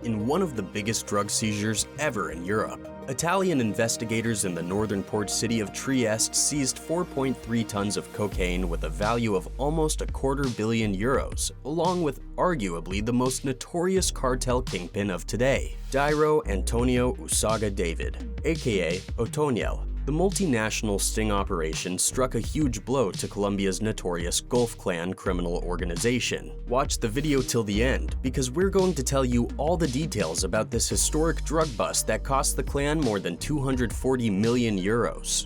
in one of the biggest drug seizures ever in Europe. Italian investigators in the northern port city of Trieste seized 4.3 tons of cocaine with a value of almost €250 million, along with arguably the most notorious cartel kingpin of today, Dairo Antonio Usaga David, aka Otoniel. The multinational sting operation struck a huge blow to Colombia's notorious Gulf Clan criminal organization. Watch the video till the end, because we're going to tell you all the details about this historic drug bust that cost the clan more than €240 million.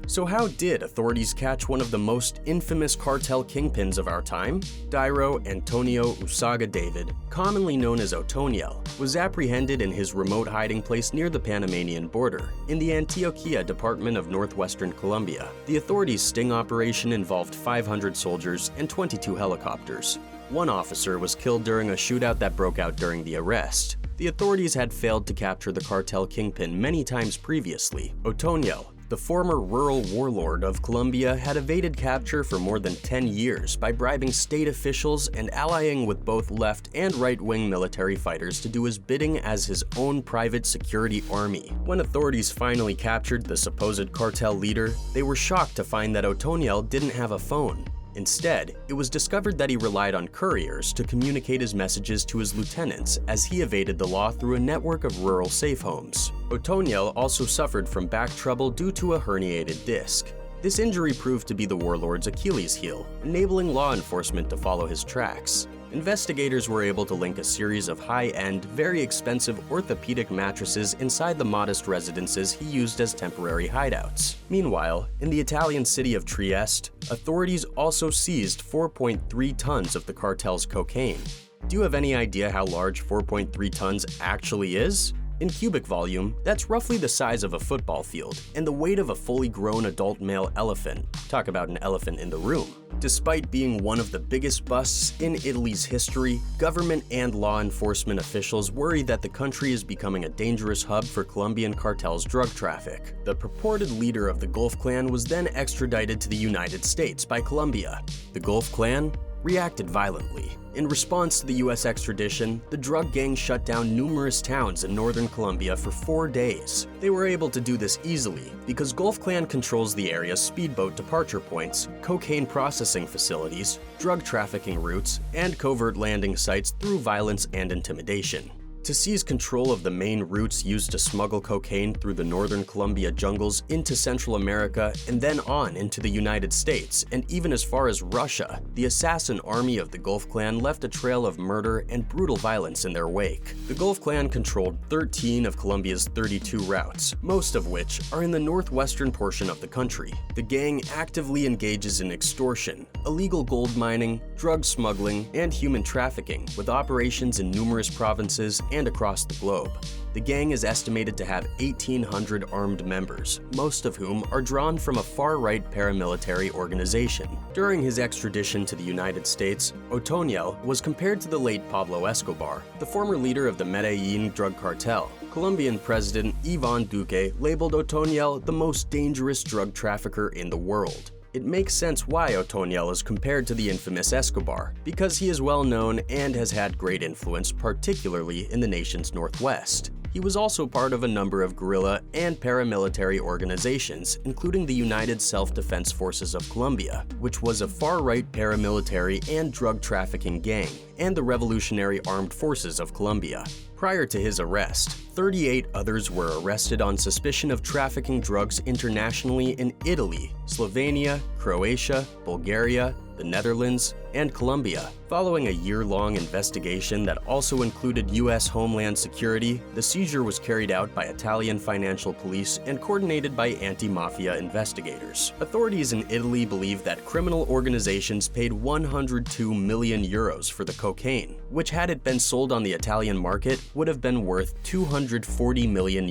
So how did authorities catch one of the most infamous cartel kingpins of our time? Dairo Antonio Usaga David, commonly known as Otoniel, was apprehended in his remote hiding place near the Panamanian border, in the Antioquia department of northwestern Colombia. The authorities' sting operation involved 500 soldiers and 22 helicopters. One officer was killed during a shootout that broke out during the arrest. The authorities had failed to capture the cartel kingpin many times previously. Otoniel, the former rural warlord of Colombia, had evaded capture for more than 10 years by bribing state officials and allying with both left and right-wing military fighters to do his bidding as his own private security army. When authorities finally captured the supposed cartel leader, they were shocked to find that Otoniel didn't have a phone. Instead, it was discovered that he relied on couriers to communicate his messages to his lieutenants as he evaded the law through a network of rural safe homes. Otoniel also suffered from back trouble due to a herniated disc. This injury proved to be the warlord's Achilles heel, enabling law enforcement to follow his tracks. Investigators were able to link a series of high-end, very expensive orthopedic mattresses inside the modest residences he used as temporary hideouts. Meanwhile, in the Italian city of Trieste, authorities also seized 4.3 tons of the cartel's cocaine. Do you have any idea how large 4.3 tons actually is? In cubic volume, that's roughly the size of a football field and the weight of a fully grown adult male elephant. Talk about an elephant in the room. Despite being one of the biggest busts in Italy's history, government and law enforcement officials worry that the country is becoming a dangerous hub for Colombian cartel's drug traffic. The purported leader of the Gulf Clan was then extradited to the United States by Colombia. The Gulf Clan reacted violently. In response to the US extradition, the drug gang shut down numerous towns in northern Colombia for 4 days. They were able to do this easily because Gulf Clan controls the area's speedboat departure points, cocaine processing facilities, drug trafficking routes, and covert landing sites through violence and intimidation. To seize control of the main routes used to smuggle cocaine through the northern Colombia jungles into Central America and then on into the United States and even as far as Russia, the assassin army of the Gulf Clan left a trail of murder and brutal violence in their wake. The Gulf Clan controlled 13 of Colombia's 32 routes, most of which are in the northwestern portion of the country. The gang actively engages in extortion, illegal gold mining, drug smuggling, and human trafficking, with operations in numerous provinces and across the globe. The gang is estimated to have 1,800 armed members, most of whom are drawn from a far-right paramilitary organization. During his extradition to the United States, Otoniel was compared to the late Pablo Escobar, the former leader of the Medellin drug cartel. Colombian President Iván Duque labeled Otoniel the most dangerous drug trafficker in the world. It makes sense why Otoniel is compared to the infamous Escobar, because he is well known and has had great influence, particularly in the nation's northwest. He was also part of a number of guerrilla and paramilitary organizations, including the United Self-Defense Forces of Colombia, which was a far-right paramilitary and drug trafficking gang, and the Revolutionary Armed Forces of Colombia. Prior to his arrest, 38 others were arrested on suspicion of trafficking drugs internationally in Italy, Slovenia, Croatia, Bulgaria, the Netherlands, and Colombia. Following a year-long investigation that also included U.S. Homeland Security, the seizure was carried out by Italian financial police and coordinated by anti-mafia investigators. Authorities in Italy believe that criminal organizations paid €102 million for the cocaine, which had it been sold on the Italian market would have been worth €240 million.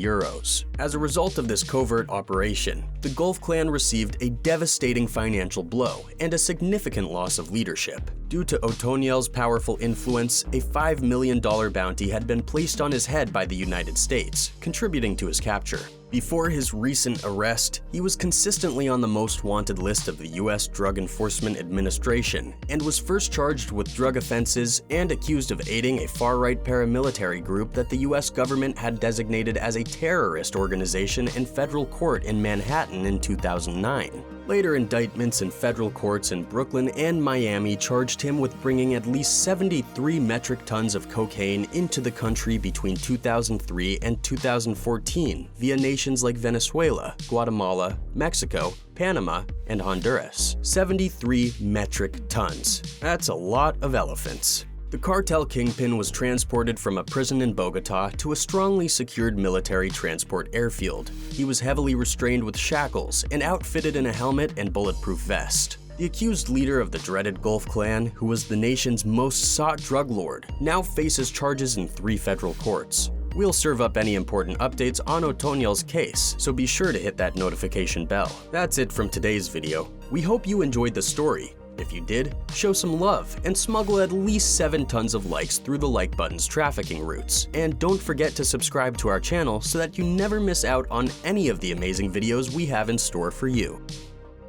As a result of this covert operation, the Gulf Clan received a devastating financial blow and a significant loss of leadership. Due to Otoniel's powerful influence, a $5 million bounty had been placed on his head by the United States, contributing to his capture. Before his recent arrest, he was consistently on the most wanted list of the U.S. Drug Enforcement Administration and was first charged with drug offenses and accused of aiding a far-right paramilitary group that the U.S. government had designated as a terrorist organization in federal court in Manhattan in 2009. Later indictments in federal courts in Brooklyn and Miami charged him with bringing at least 73 metric tons of cocaine into the country between 2003 and 2014 via nations like Venezuela, Guatemala, Mexico, Panama, and Honduras. 73 metric tons. That's a lot of elephants. The Cartel Kingpin was transported from a prison in Bogota to a strongly secured military transport airfield. He was heavily restrained with shackles and outfitted in a helmet and bulletproof vest. The accused leader of the dreaded Gulf Clan, who was the nation's most sought drug lord, now faces charges in 3 federal courts. We'll serve up any important updates on Otoniel's case, so be sure to hit that notification bell. That's it from today's video. We hope you enjoyed the story. If you did, show some love and smuggle at least 7 tons of likes through the like button's trafficking routes. And don't forget to subscribe to our channel so that you never miss out on any of the amazing videos we have in store for you.